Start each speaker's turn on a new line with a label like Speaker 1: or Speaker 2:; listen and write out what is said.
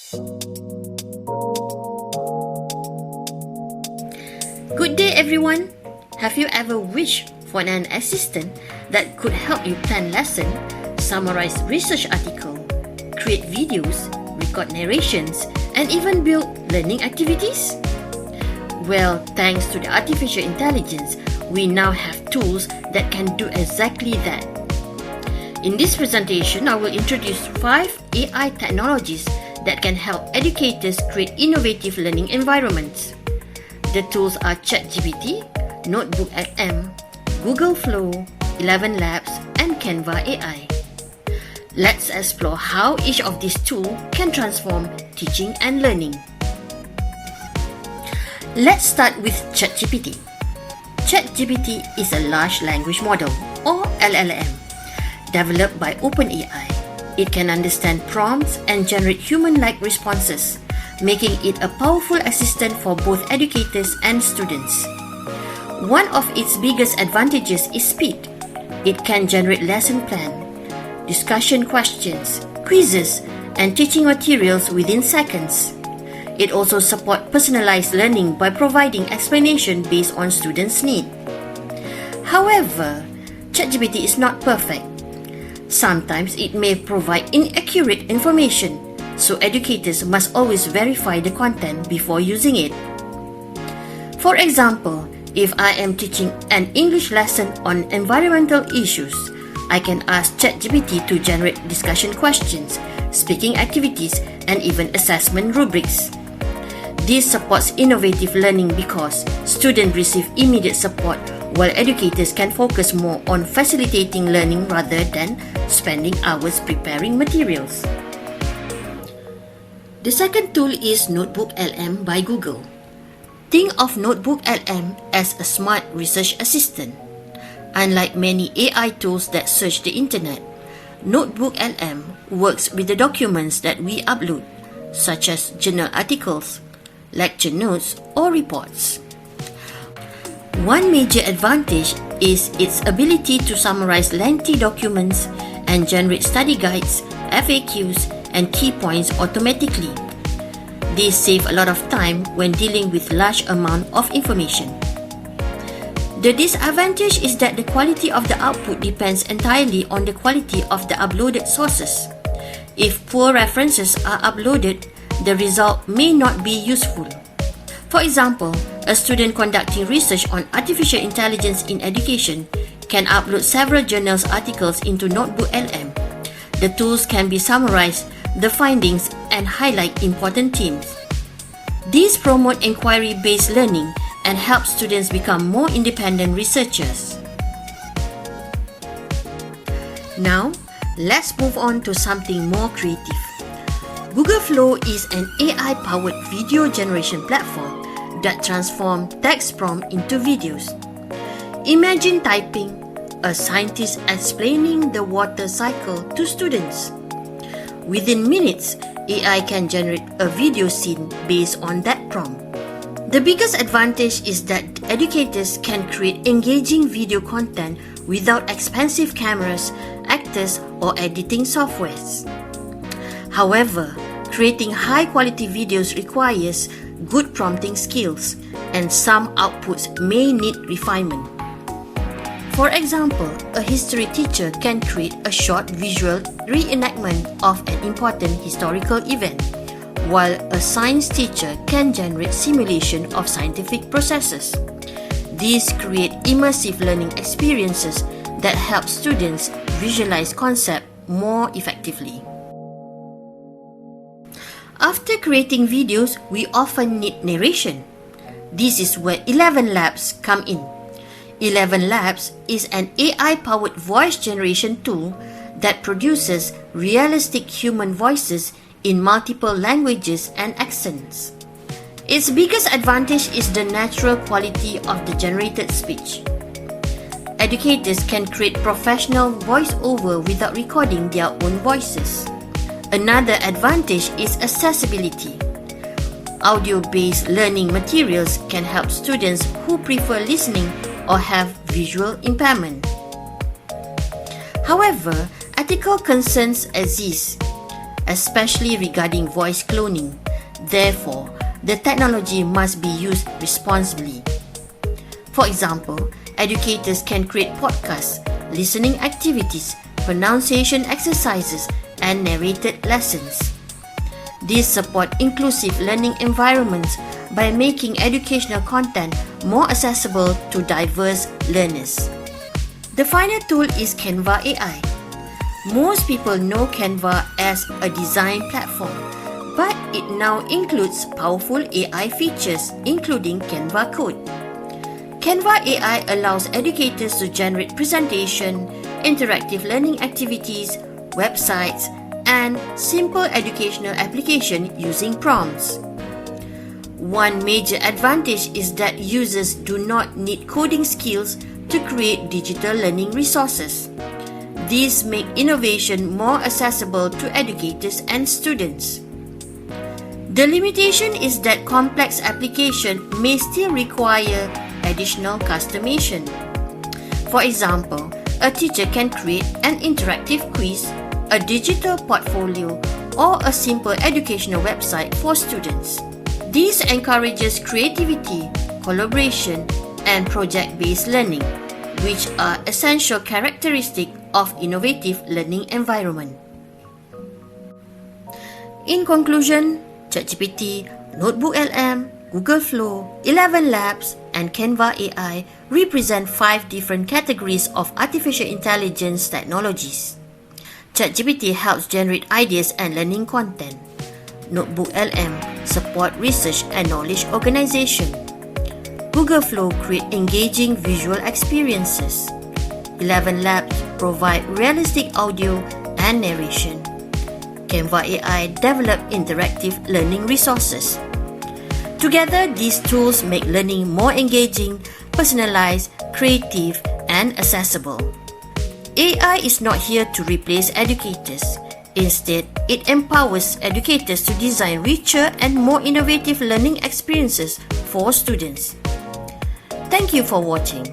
Speaker 1: Good day everyone! Have you ever wished for an assistant that could help you plan lesson, summarize research article, create videos, record narrations, and even build learning activities? Well, thanks to the artificial intelligence, we now have tools that can do exactly that. In this presentation, I will introduce 5 AI technologies that can help educators create innovative learning environments. The tools are ChatGPT, Notebook.LM, Google Flow, 11 Labs, and Canva AI. Let's explore how each of these tools can transform teaching and learning. Let's start with ChatGPT. ChatGPT is a large language model, or LLM, developed by OpenAI. It can understand prompts and generate human-like responses, making it a powerful assistant for both educators and students. One of its biggest advantages is speed. It can generate lesson plan, discussion questions, quizzes, and teaching materials within seconds. It also supports personalized learning by providing explanation based on students' needs. However, ChatGPT is not perfect. Sometimes it may provide inaccurate information, so educators must always verify the content before using it. For example, if I am teaching an English lesson on environmental issues, I can ask ChatGPT to generate discussion questions, speaking activities, and even assessment rubrics. This supports innovative learning because students receive immediate support, while educators can focus more on facilitating learning rather than spending hours preparing materials. The second tool is Notebook.LM by Google. Think of Notebook.LM as a smart research assistant. Unlike many AI tools that search the internet, Notebook.LM works with the documents that we upload, such as journal articles, lecture notes, or reports. One major advantage is its ability to summarize lengthy documents and generate study guides, FAQs, and key points automatically. This saves a lot of time when dealing with large amount of information. The disadvantage is that the quality of the output depends entirely on the quality of the uploaded sources. If poor references are uploaded, the result may not be useful. For example, a student conducting research on artificial intelligence in education can upload several journals articles into Notebook.LM. The tools can be summarized, the findings, and highlight important themes. These promote inquiry-based learning and help students become more independent researchers. Now, let's move on to something more creative. Google Flow is an AI-powered video generation platform that transforms text prompt into videos. Imagine typing, "A scientist explaining the water cycle to students." Within minutes, AI can generate a video scene based on that prompt. The biggest advantage is that educators can create engaging video content without expensive cameras, actors, or editing softwares. However, creating high-quality videos requires good prompting skills, and some outputs may need refinement. For example, a history teacher can create a short visual reenactment of an important historical event, while a science teacher can generate simulation of scientific processes. These create immersive learning experiences that help students visualize concepts more effectively. After creating videos, we often need narration. This is where 11 Labs come in. 11 Labs is an AI-powered voice generation tool that produces realistic human voices in multiple languages and accents. Its biggest advantage is the natural quality of the generated speech. Educators can create professional voiceover without recording their own voices. Another advantage is accessibility. Audio-based learning materials can help students who prefer listening or have visual impairment. However, ethical concerns exist. especially regarding voice cloning. Therefore, the technology must be used responsibly. For example, educators can create podcasts, listening activities, pronunciation exercises, and narrated lessons. These support inclusive learning environments by making educational content more accessible to diverse learners. The final tool is Canva AI. Most people know Canva as a design platform, but it now includes powerful AI features, including Canva Code. Canva AI allows educators to generate presentation, interactive learning activities, websites, and simple educational application using prompts. One major advantage is that users do not need coding skills to create digital learning resources. These make innovation more accessible to educators and students. The limitation is that complex application may still require additional customization. For example, a teacher can create an interactive quiz, a digital portfolio, or a simple educational website for students. This encourages creativity, collaboration, and project-based learning, which are essential characteristics of innovative learning environment. In conclusion, ChatGPT, Notebook LM, Google Flow, 11 Labs, and Canva AI represent 5 different categories of artificial intelligence technologies. ChatGPT helps generate ideas and learning content. Notebook LM support research and knowledge organization. Google Flow create engaging visual experiences. 11 Labs provide realistic audio and narration. Canva AI develop interactive learning resources. Together, these tools make learning more engaging, personalized, creative, and accessible. AI is not here to replace educators. Instead, it empowers educators to design richer and more innovative learning experiences for students. Thank you for watching.